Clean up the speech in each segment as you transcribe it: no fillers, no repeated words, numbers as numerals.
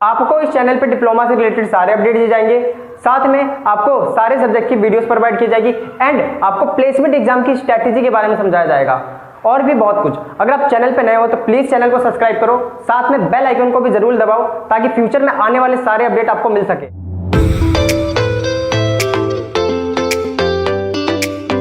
आपको इस चैनल पे डिप्लोमा से रिलेटेड सारे अपडेट दिए जाएंगे, साथ में आपको सारे सब्जेक्ट की वीडियोस प्रोवाइड की जाएगी एंड आपको प्लेसमेंट एग्जाम की स्ट्रैटेजी के बारे में समझाया जाएगा और भी बहुत कुछ। अगर आप चैनल पे नए हो तो प्लीज चैनल को सब्सक्राइब करो, साथ में बेल आइकन को भी जरूर दबाओ ताकि फ्यूचर में आने वाले सारे अपडेट आपको मिल सके।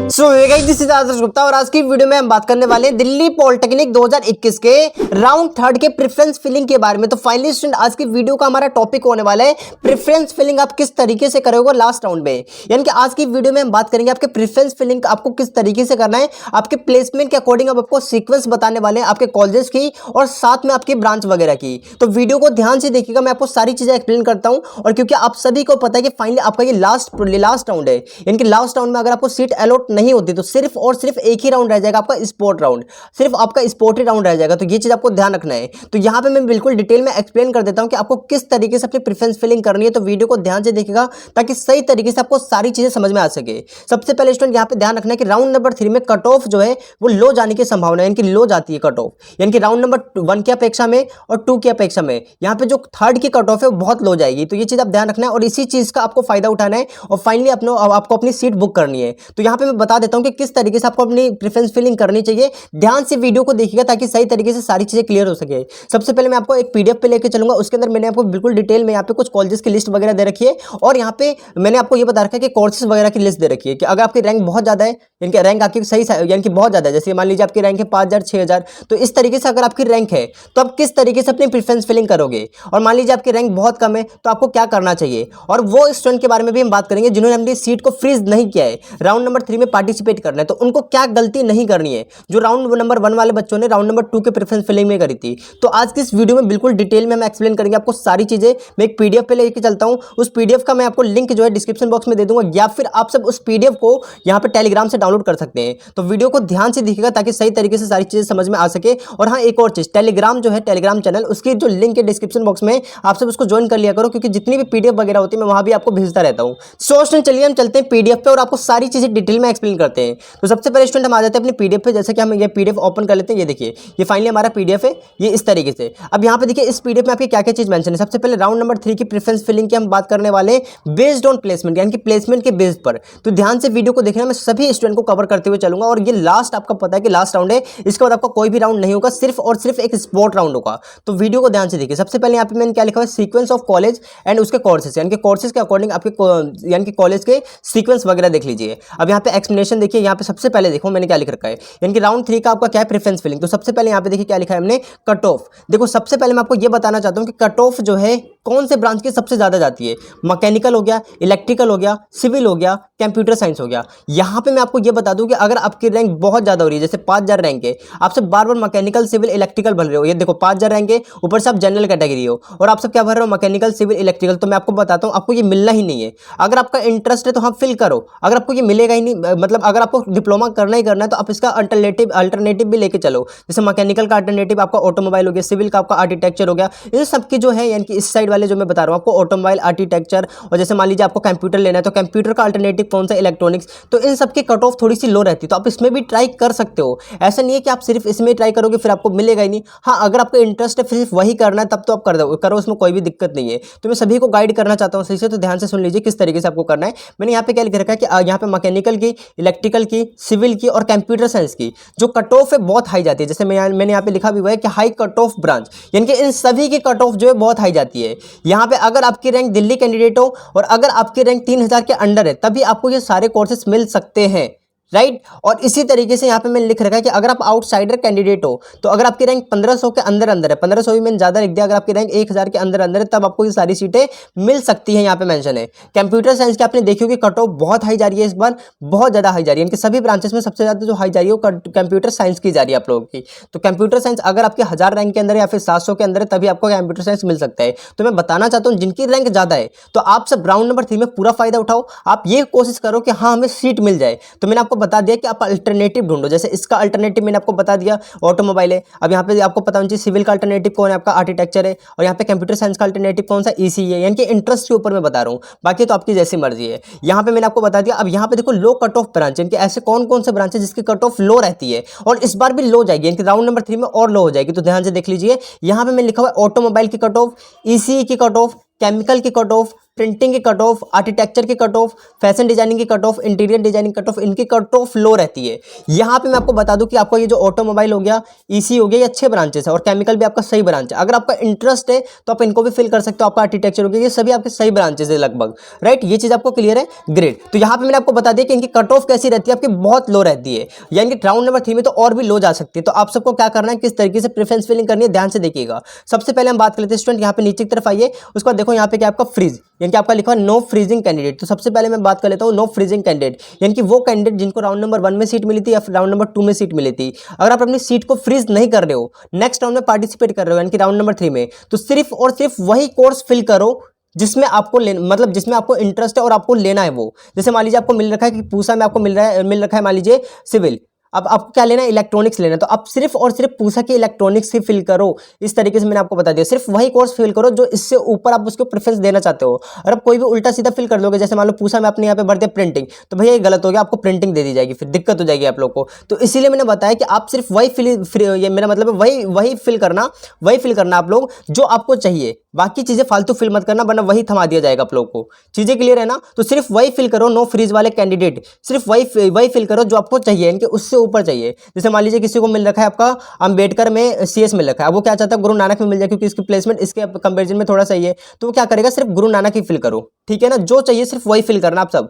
सो दिस इज आदर्श गुप्ता और आज की वीडियो में हम बात करने वाले हैं दिल्ली पॉलिटेक्निक 2021 के राउंड थर्ड के प्रेफरेंस फिलिंग के बारे में। तो फाइनली स्टूडेंट आज की वीडियो का हमारा टॉपिक होने वाला है प्रेफरेंस फिलिंग आप किस तरीके से करोगे लास्ट राउंड में। यानी कि आज की वीडियो में हम बात करेंगे आपके प्रेफरेंस फिलिंग आपको किस तरीके से करना है, आपके प्लेसमेंट के अकॉर्डिंग अब आपको सीक्वेंस बताने वाले हैं आपके कॉलेजेस की और साथ में आपकी ब्रांच वगैरह की। तो वीडियो को ध्यान से देखिएगा, मैं आपको सारी चीजें एक्सप्लेन करता हूं। और क्योंकि आप सभी को पता है कि फाइनली आपका ये लास्ट राउंड है, यानी कि लास्ट राउंड में अगर आपको सीट अलॉट नहीं होती तो सिर्फ और सिर्फ एक ही राउंड रह जाएगा आपका स्पोर्ट राउंड, सिर्फ आपका स्पोर्ट ही राउंड रह जाएगा। तो ये चीज आपको ध्यान रखना है। तो यहां पे मैं बिल्कुल डिटेल में एक्सप्लेन कर देता हूं कि आपको किस तरीके से अपनी प्रेफरेंस फिलिंग करनी है। तो वीडियो को ध्यान से देखिएगा ताकि सही तरीके से आपको सारी चीजें समझ में आ सके। सबसे पहले स्टूडेंट यहां पे ध्यान रखना है कि राउंड नंबर 3 में कट ऑफ जो है वो लो जाने की संभावना है, यानी कि लो जाती है कट ऑफ, यानी कि राउंड नंबर 1 की अपेक्षा में और 2 की अपेक्षा में यहां पे जो थर्ड की कट ऑफ है वो बहुत लो जाएगी। तो ये चीज आप ध्यान रखना है और इसी चीज का आपको फायदा उठाना है और फाइनली आपको अपनी सीट बुक करनी है। तो यहां पे मैं बता देता हूं कि किस तरीके से आपको अपनी प्रेफरेंस फिलिंग करनी चाहिए। ध्यान से वीडियो को देखिएगा ताकि सही तरीके से सारी चीजें क्लियर हो सके। सबसे पहले मैं आपको एक पीडीएफ पे लेके चलूंगा, उसके अंदर मैंने आपको बिल्कुल डिटेल में यहाँ पे कुछ कॉलेजेस की लिस्ट वगैरह दे रखी है और यहाँ पे मैंने आपको ये बता रखा है कि कोर्सेज वगैरह की लिस्ट दे रखी है कि अगर आपकी रैंक बहुत ज्यादा है, यानी कि रैंक आपकी सही यानी कि बहुत ज्यादा है, जैसे मान लीजिए आपकी रैंक है 5000 6000, तो इस तरीके से अगर आपकी रैंक है तो आप किस तरीके से अपनी प्रेफरेंस फिलिंग करोगे। और मान लीजिए आपकी रैंक बहुत कम है तो आपको क्या करना चाहिए। और वो स्टूडेंट के बारे में भी हम बात करेंगे जिन्होंने अपनी सीट को फ्रीज नहीं किया है, राउंड नंबर 3 में पार्टिसिपेट करना है, तो उनको क्या गलती नहीं करनी है जो राउंड नंबर 1 वाले बच्चों ने राउंड नंबर 2 के प्रेफरेंस फिलिंग में करी थी। तो आज की इस वीडियो में बिल्कुल डिटेल में हम एक्सप्लेन करेंगे आपको सारी चीजें। मैं एक पीडीएफ पे लेके चलता हूं, उस पीडीएफ का मैं आपको लिंक जो है डिस्क्रिप्शन बॉक्स में दे दूंगा या फिर आप सब उस पीडीएफ को यहां पे टेलीग्राम से डाउनलोड कर सकते हैं। तो वीडियो को ध्यान से देखिएगा ताकि सही तरीके से सारी चीजें समझ में आ सके। और हाँ, एक और चीज, टेलीग्राम जो है टेलीग्राम चैनल, उसकी जो लिंक है डिस्क्रिप्शन बॉक्स में, आप सब उसको ज्वाइन कर लिया करो क्योंकि जितनी भी पीडीएफ वगैरह होती है मैं वहां भी आपको भेजता रहता हूं। सो स्टूडेंट चलिए हम चलते हैं पीडीएफ पे और आपको सारी चीजें डिटेल में एक्सप्लेन करते हैं। तो सबसे पहले स्टूडेंट हम आ जाते हैं अपनी पीडीएफ पे। जैसे कि हम ये पीडीएफ ओपन कर लेते हैं, ये देखिए ये फाइनली हमारा पीडीएफ है, ये इस तरीके से। अब यहाँ पे देखिए इस पीडीएफ में आपकी क्या क्या चीज मेंशन है। सबसे पहले राउंड नंबर 3 की प्रेफरेंस फिलिंग की हम बात करने वाले बेस्ड ऑन प्लेसमेंट, यानी कि प्लेसमेंट के बेस पर। तो ध्यान से वीडियो को देखना, मैं सभी स्टूडेंट को कवर करते हुए चलूंगा और ये लास्ट आपका पता है कि लास्ट राउंड है, इसके बाद आपका कोई भी राउंड नहीं होगा, सिर्फ और सिर्फ एक स्पोर्ट राउंड होगा। तो वीडियो को ध्यान से देखिए। सबसे पहले यहाँ पे मैंने क्या लिखा है, सीक्वेंस ऑफ कॉलेज एंड उसके कोर्सेज, यानी कि कोर्सेज के अकॉर्डिंग आपके यानी कि कॉलेज के सीक्वेंस वगैरह देख लीजिए। अब यहाँ पे एक्सप्लेनेशन देखिए, यहाँ पे सबसे पहले देखो मैंने क्या लिख रखा है, यानी कि राउंड 3 का आपका क्या है प्रेफरेंस फिलिंग। तो सबसे पहले यहाँ पे देखिए क्या लिखा है हमने, कट ऑफ। देखो सबसे पहले मैं आपको ये बताना चाहता हूँ कि कट ऑफ जो है कौन से ब्रांच की सबसे ज्यादा जाती है। मैकेनिकल हो गया, इलेक्ट्रिकल हो गया, सिविल हो गया, कंप्यूटर साइंस हो गया। यहां पे मैं आपको ये बता दूं कि अगर आपकी रैंक बहुत ज्यादा हो रही है, जैसे 5000 रैंक है, आपसे बार बार मैकेनिकल सिविल इलेक्ट्रिकल भर रहे हो, ये देखो 5000 रैंक है, ऊपर से आप जनरल कैटेगरी हो और आप सब क्या भर रहे हो, मैकेनिकल सिविल इलेक्ट्रिकल। तो मैं आपको बताता हूं आपको ये मिलना ही नहीं है। अगर आपका इंटरेस्ट है तो हाँ फिल करो, अगर आपको ये मिलेगा ही नहीं, मतलब अगर आपको डिप्लोमा करना ही करना है तो आप इसका अल्टरनेटिव भी लेके चलो। जैसे मैकेनिकल का अल्टरनेटिव आपका ऑटोमोबाइल हो गया, सिविल का आपका आर्किटेक्चर हो गया, इन सबकी जो है यानी कि इस साइड वाले जो मैं बता रहा हूं आपको ऑटोमोबाइल आर्किटेक्चर। और जैसे मान लीजिए आपको कंप्यूटर लेना है तो कंप्यूटर का अल्टरनेटिव कौन सा, इलेक्ट्रॉनिक्स। तो इन सबकी कट ऑफ थोड़ी सी लो रहती है, तो आप इसमें भी ट्राई कर सकते हो। ऐसा नहीं है कि आप सिर्फ इसमें ट्राई करोगे फिर आपको मिलेगा ही नहीं। हाँ, अगर आपका इंटरेस्ट है सिर्फ वही करना है तब तो आप कर दो, करो, उसमें कोई भी दिक्कत नहीं है। तो मैं सभी को गाइड करना चाहता हूँ सही से, तो ध्यान से सुन लीजिए किस तरीके से आपको करना है। मैंने यहाँ पे क्या लिख रखा है कि यहाँ पे मैकेनिकल की, इलेक्ट्रिकल की, सिविल की और कंप्यूटर साइंस की जो कट ऑफ है बहुत हाई जाती है। जैसे मैंने यहाँ पे लिखा भी हुआ है कि हाई कट ऑफ ब्रांच, यानी कि इन सभी की कट ऑफ जो है बहुत हाई जाती है। यहाँ पे अगर आपकी रैंक दिल्ली कैंडिडेट हो और अगर आपकी रैंक 3000 के अंडर है तभी आपको ये सारे कोर्सेज मिल सकते हैं, राइट। और इसी तरीके से यहाँ पे मैंने लिख रखा है कि अगर आप आउटसाइडर कैंडिडेट हो तो अगर आपकी रैंक 1500 के अंदर है, 1500 भी मैंने ज्यादा लिख दिया, अगर आपकी रैंक 1000 के अंदर है तब आपको ये सारी सीटें मिल सकती हैं, यहाँ पे मेंशन है। कंप्यूटर साइंस की आपने देखी होगी कट ऑफ बहुत हाई जा रही है, इस बार बहुत ज्यादा हाई जा रही है, इनके सभी ब्रांचेस में सबसे ज्यादा जो हाई जा रही है वो कंप्यूटर साइंस की जा रही है आप लोगों की। तो कंप्यूटर साइंस अगर आपके 1000 रैंक के अंदर है या फिर 700 के अंदर है तभी आपको कंप्यूटर साइंस मिल सकता है। तो मैं बताना चाहता हूँ जिनकी रैंक ज्यादा है तो आप सब राउंड नंबर 3 में पूरा फायदा उठाओ, आप ये कोशिश करो कि हाँ हमें सीट मिल जाए। तो मैंने आपको आपको बता दिया कि आप अल्टरनेटिव ढूंढो। जैसे इसका अल्टरनेटिव मैंने आपको बता दिया ऑटोमोबाइल है। अब यहाँ पे आपको पता होना चाहिए सिविल का अल्टरनेटिव कौन है, आपका आर्किटेक्चर है। और यहाँ पे कंप्यूटर साइंस का अल्टरनेटिव कौन सा, ईसी है। यानी कि इंटरेस्ट के ऊपर मैं बता रहा हूँ, बाकी तो आपकी जैसी मर्जी है। यहाँ पे मैंने आपको बता दिया। अब यहाँ पे देखो लो कट ऑफ ब्रांच, यानी कि ऐसे कौन कौन से ब्रांच है जिसकी कट ऑफ लो रहती है और इस बार भी लो जाएगी, यानी कि राउंड नंबर 3 में और लो हो जाएगी। तो ध्यान से देख लीजिए, यहाँ पे मैंने लिखा हुआ है ऑटोमोबाइल की कट ऑफ, ईसीई की कट ऑफ, केमिकल की कट ऑफ, प्रिंटिंग की कट ऑफ, आर्किटेक्चर की कट ऑफ, फैशन डिजाइनिंग की cut off, interior designing cut off, इनकी कट ऑफ लो रहती है। यहाँ पे मैं आपको बता दूं कि आपका ये जो ऑटोमोबाइल हो गया, ईसी हो गया, ये अच्छे ब्रांचेस है और केमिकल भी आपका सही ब्रांच है। अगर आपका इंटरेस्ट है तो आप इनको भी फिल कर सकते हो। आपका आर्किटेक्चर हो गया, ये सभी आपके सही ब्रांचेस है लगभग, राइट। ये चीज आपको क्लियर है, ग्रेट। तो यहाँ पे मैंने आपको बता दिया कि इनकी कट ऑफ कैसी रहती है, आपकी बहुत लो रहती है, यानी कि राउंड नंबर 3 में तो और भी लो जा सकती है। तो आप सबको क्या करना है, किस तरीके से प्रेफरेंस फिलिंग करनी है, ध्यान से देखिएगा। सबसे पहले हम बात कर लेते हैं स्टूडेंट, यहाँ पे नीचे की तरफ आइए। उसके बाद देखो यहाँ पे क्या आपका फ्रीज, यानी कि आपका लिखा है नो फ्रीजिंग कैंडिडेट। तो सबसे पहले मैं बात कर लेता हूँ नो फ्रीजिंग कैंडिडेट, यानी कि वो कैंडिडेट जिनको राउंड नंबर 1 में सीट मिली थी या फिर राउंड नंबर 2 में सीट मिली थी, अगर आप अपनी सीट को फ्रीज नहीं कर रहे हो, नेक्स्ट राउंड में पार्टिसिपेट कर रहे हो यानी कि राउंड नंबर 3 में, तो सिर्फ और सिर्फ वही कोर्स फिल करो जिसमें आपको मतलब जिसमें आपको इंटरेस्ट है और आपको लेना है वो। जैसे मान लीजिए आपको मिल रखा है कि पूसा में आपको मिल रखा है मान लीजिए सिविल, अब आपको क्या लेना है, इलेक्ट्रॉनिक्स लेना है, तो आप सिर्फ और सिर्फ पूसा की इलेक्ट्रॉनिक्स ही फिल करो। इस तरीके से मैंने आपको बता दिया, सिर्फ वही कोर्स फिल करो जो इससे ऊपर आप उसको प्रेफरेंस देना चाहते हो। और अब कोई भी उल्टा सीधा फिल कर दोगे, जैसे मान लो पूसा में आपने यहाँ पे भर दिया प्रिंटिंग, तो भैया ये गलत हो गया, आपको प्रिंटिंग दे दी जाएगी, फिर दिक्कत हो जाएगी आप लोग को। तो इसीलिए मैंने बताया कि आप सिर्फ वही ये मेरा मतलब है वही फिल करना आप लोग जो आपको चाहिए, बाकी चीजें फालतू फिल मत करना, वरना वही थमा दिया जाएगा आप लोग को। चीजें क्लियर है ना? तो सिर्फ वही फिल करो, नो फ्रीज वाले कैंडिडेट, सिर्फ वही फिल करो जो आपको चाहिए, यानी कि उससे ऊपर चाहिए। जैसे मान लीजिए किसी को मिल रखा है आपका अंबेडकर में सीएस मिल रखा है, अब वो क्या चाहता है गुरु नानक में मिल जाए, क्योंकि इसकी प्लेसमेंट इसके कंपैरिजन में थोड़ा सही है, तो वो क्या करेगा, सिर्फ गुरु नानक ही फिल करो, ठीक है ना? जो चाहिए सिर्फ वही फिल करना आप सब।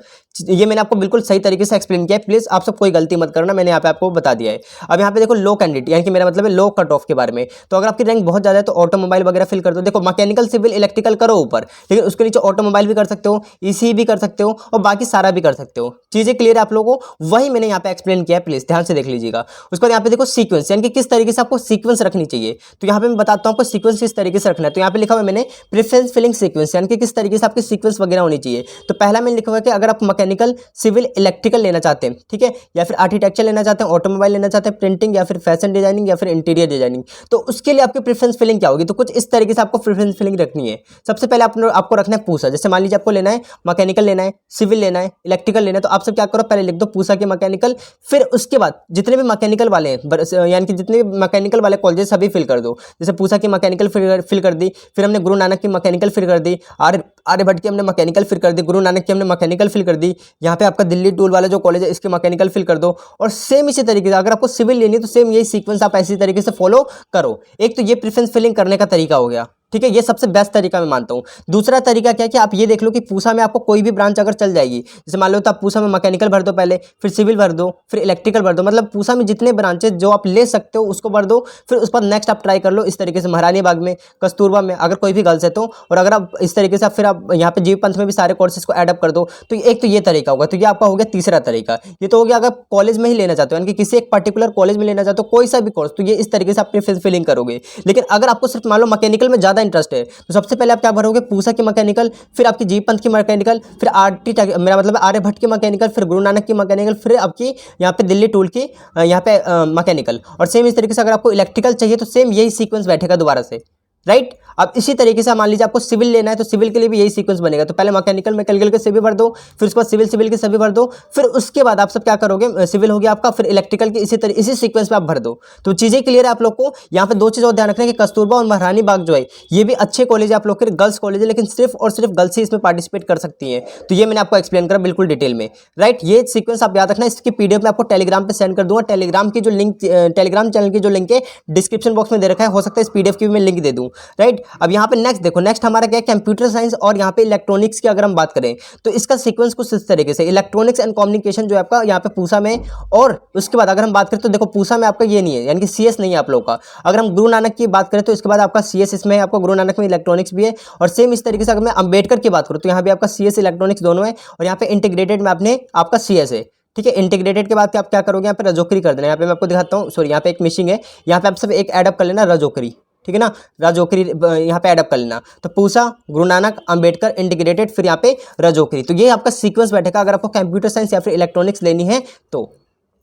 ये मैंने आपको बिल्कुल सही तरीके से एक्सप्लेन किया है, प्लीज आप सब कोई गलती मत करना, मैंने यहाँ पे आपको बता दिया है। अब यहाँ पे देखो लो कैंडिडेट, यानी कि मेरा मतलब है लो कट ऑफ के बारे में। तो अगर आपकी रैंक बहुत ज्यादा है तो ऑटोमोबाइल वगैरह फिल कर दो। देखो मैकेनिकल सिविल इलेक्ट्रिकल करो ऊपर, लेकिन उसके नीचे ऑटोमोबाइल भी कर सकते हो, ईसी भी कर सकते हो और बाकी सारा भी कर सकते हो। चीजें क्लियर है आप लोगों को? वही मैंने यहाँ पे एक्सप्लेन किया है, प्लीज ध्यान से देख लीजिएगा। उसके बाद यहाँ पे देखो सीक्वेंस, यानी कि किस तरीके से आपको सीक्वेंस रखनी चाहिए। तो यहाँ पे मैं बताता हूँ आपको सीक्वेंस किस तरीके से रखना है। तो यहाँ पे लिखा हुआ है मैंने प्रेफरेंस फिलिंग सीक्वेंस, यानी कि किस तरीके से आपकी सीक्वेंस वगैरह होनी चाहिए। तो पहला मैंने लिखा हुआ है कि अगर आप मैकेनिकल सिविल इलेक्ट्रिकल लेना चाहते हैं, ठीक है, या फिर आर्किटेक्चर लेना चाहते हैं, ऑटोमोबाइल लेना चाहते हैं, प्रिंटिंग या फिर फैशन डिजाइनिंग या फिर इंटीरियर डिजाइनिंग, तो उसके लिए आपकी प्रेफरेंस फिलिंग क्या होगी? तो कुछ इस तरीके से आपको प्रेफरेंस फिलिंग रखनी है। सबसे पहले आपको रखना है पूसा। जैसे मान लीजिए आपको लेना है मैकेनिकल लेना है, सिविल लेना है, इलेक्ट्रिकल लेना है, तो आप सब क्या करो, पहले लिख दो पूसा के मैकेनिकल, फिर उसके बाद जितने भी मैकेनिकल वाले हैं, यानी कि जितने भी मैकेनिकल वाले कॉलेजेस सभी फिल कर दो। जैसे पूसा की मैकेनिकल फिल कर दी, फिर हमने गुरु नानक की मैकेनिकल फिल कर दी, आर्यभट्ट की हमने मैकेनिकल फिल कर दी, गुरु नानक की हमने मैकेनिकल फिल कर दी, यहाँ पे आपका दिल्ली टूल वाला जो कॉलेज है इसके मैकेनिकल फिल कर दो। और सेम इसी तरीके से अगर आपको सिविल लेनी है तो सेम यही सीक्वेंस आप ऐसी तरीके से फॉलो करो। एक तो ये प्रेफरेंस फिलिंग करने का तरीका हो गया, ठीक है, ये सबसे बेस्ट तरीका मैं मानता हूं। दूसरा तरीका क्या है कि आप ये देख लो कि पूसा में आपको कोई भी ब्रांच अगर चल जाएगी, जैसे मान लो तो आप पूसा में मैकेनिकल भर दो पहले, फिर सिविल भर दो, फिर इलेक्ट्रिकल भर दो, मतलब पूसा में जितने ब्रांचेस जो आप ले सकते हो उसको भर दो। फिर उस पर नेक्स्ट आप ट्राई कर लो इस तरीके से महारानी बाग में, कस्तूरबा में, अगर कोई भी गर्ल्स है तो। और अगर आप इस तरीके से फिर आप यहाँ पे जीव पंथ में भी सारे कोर्सेज को एडअप कर दो। तो एक तो ये तरीका होगा, तो ये आपका हो गया तीसरा तरीका। ये तो हो गया अगर कॉलेज में ही लेना चाहते हो, यानी कि किसी एक पर्टिकुलर कॉलेज में लेना चाहते हो कोई सा भी कोर्स, तो ये इस तरीके से आप प्रेफरेंस फिलिंग करोगे। लेकिन अगर आपको सिर्फ मान लो मैकेनिकल में ज्यादा इंटरेस्ट है, तो सबसे पहले आप क्या भरोगे, पूसा की मैकेनिकल, फिर आपकी जीव पंथ की मैकेनिकल, फिर मेरा मतलब आर्यभट्ट की मैकेनिकल, फिर गुरु नानक की मैकेनिकल, फिर आपकी यहाँ पे दिल्ली टूल की यहाँ पे मैकेनिकल। और सेम इस तरीके से अगर आपको इलेक्ट्रिकल चाहिए तो सेम यही सीक्वेंस बैठेगा दोबारा से, राइट। अब इसी तरीके से मान लीजिए आपको सिविल लेना है तो सिविल के लिए भी यही सीक्वेंस बनेगा। तो पहले मैकेनिकल के सभी भर दो, फिर उसके बाद सिविल के सभी भर दो, फिर उसके बाद आप सब क्या करोगे, सिविल हो गया आपका, फिर इलेक्ट्रिकल की इसी सीक्वेंस में आप भर दो। तो चीजें क्लियर है आप लोग को? यहाँ पे दो चीज और ध्यान रखना है कि कस्तूरबा और महारानी बाग जो है ये भी अच्छे कॉलेज है आप लोग के, गर्ल्स कॉलेज है, लेकिन सिर्फ और सिर्फ गर्ल्स ही इसमें पार्टिसिपेट कर सकती है। तो ये मैंने आपको एक्सप्लेन करा बिल्कुल डिटेल में, राइट। ये सीक्वेंस आप याद रखना, इसकी पीडीएफ में आपको टेलीग्राम पे सेंड कर दूंगा। टेलीग्राम की जो लिंक, टेलीग्राम चैनल की जो लिंक है डिस्क्रिप्शन बॉक्स में दे रखा है, हो सकता है इस पीडीएफ की भी मैं लिंक दे दूं, राइट। अब यहाँ पे नेक्स्ट देखो, नेक्स्ट हमारा क्या है, कंप्यूटर साइंस और यहाँ पे इलेक्ट्रॉनिक्स की अगर हम बात करें तो इसका सीक्वेंस कुछ इस तरीके से, इलेक्ट्रॉनिक्स एंड कम्युनिकेशन जो है आपका यहाँ पे पूसा में। और उसके बाद अगर हम बात करें तो देखो पूसा में आपका ये नहीं है, यानी कि सीएस नहीं है आप लोग का। अगर हम गुरु नानक की बात करें तो इसके बाद आपका सीएस इसमें है, आपका गुरु नानक में इलेक्ट्रॉनिक्स भी है। और सेम इस तरीके से अगर मैं अंबेडकर की बात करूँ तो यहाँ पे आपका सीएस इलेक्ट्रॉनिक्स दोनों है। और यहाँ पे इंटीग्रेटेड में आपने आपका सीएस है, ठीक है। इंटीग्रेटेड के बाद आप क्या करोगे, यहाँ पे रजोकरी कर देना। यहाँ पे मैं आपको दिखाता हूँ, सॉरी यहाँ पे एक मिशिंग है, यहाँ पे आप सब एक एडअप कर लेना रजोकरी, ठीक है ना, राजौखरी यहाँ पे एडअप कर लेना। तो पूसा, गुरु नानक, अंबेडकर, इंटीग्रेटेड, फिर यहाँ पे राजौखरी। तो ये आपका सीक्वेंस बैठेगा अगर आपको कंप्यूटर साइंस या फिर इलेक्ट्रॉनिक्स लेनी है तो।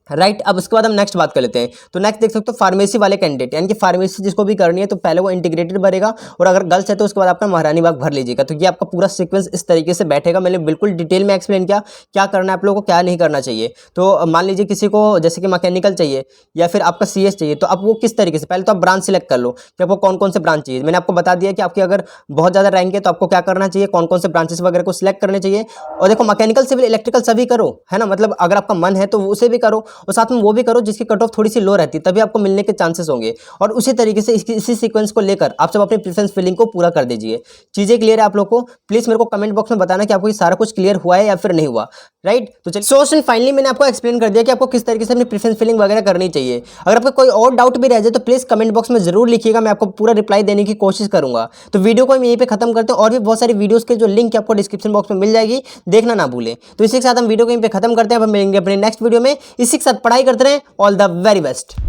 राइट अब उसके बाद हम नेक्स्ट बात कर लेते हैं। तो नेक्स्ट देख सकते हो फार्मेसी वाले कैंडिडेट, यानी कि फार्मेसी जिसको भी करनी है तो पहले वो इंटीग्रेटेड भरेगा, और अगर गर्ल्स है तो उसके बाद आपका महारानी बाग भर लीजिएगा। तो ये आपका पूरा सीक्वेंस इस तरीके से बैठेगा। मैंने बिल्कुल डिटेल में एक्सप्लेन किया क्या करना है आप लोगों को, क्या नहीं करना चाहिए। तो मान लीजिए किसी को जैसे कि मैकेनिकल चाहिए या फिर आपका CS चाहिए, तो अब वो किस तरीके से, पहले तो आप ब्रांच सिलेक्ट कर लो कि आपको कौन कौन से ब्रांच चाहिए। मैंने आपको बता दिया कि आपकी अगर बहुत ज़्यादा रैंक है तो आपको क्या करना चाहिए, कौन कौन से ब्रांचेस वगैरह को सिलेक्ट करने चाहिए। और देखो मैकेनिकल, सिविल, इलेक्ट्रिकल सभी करो, है ना, मतलब अगर आपका मन है तो उसे भी करो, और साथ में वो भी करो जिसकी कट ऑफ थोड़ी सी लो रहती है, तभी आपको मिलने के चांसेस होंगे। और उसी तरीके से इसी सीक्वेंस को लेकर आप सब अपनी प्रेफरेंस फिलिंग को पूरा कर दीजिए। चीजें क्लियर है आप लोग को? प्लीज मेरे को कमेंट बॉक्स में बताना कि आपको ये सारा कुछ क्लियर हुआ है या फिर नहीं हुआ। राइट तो चलिए सो फाइनली मैंने आपको एक्सप्लेन कर दिया कि आपको किस तरीके से अपनी प्रेफरेंस फिलिंग वगैरह करनी चाहिए। अगर आपको कोई और डाउट भी रह जाए तो प्लीज कमेंट बॉक्स में जरूर लिखिएगा, मैं आपको पूरा रिप्लाई देने की कोशिश करूंगा। तो वीडियो को हम यहीं पे खत्म करते हैं, और भी बहुत सारी वीडियोस के जो लिंक आपको डिस्क्रिप्शन बॉक्स में मिल जाएगी, देखना ना भूलें। तो इसी के साथ हम वीडियो को यहीं पे खत्म करते हैं, अब मिलेंगे अपने नेक्स्ट वीडियो में। इसी के साथ पढ़ाई करते रहें। All the very best.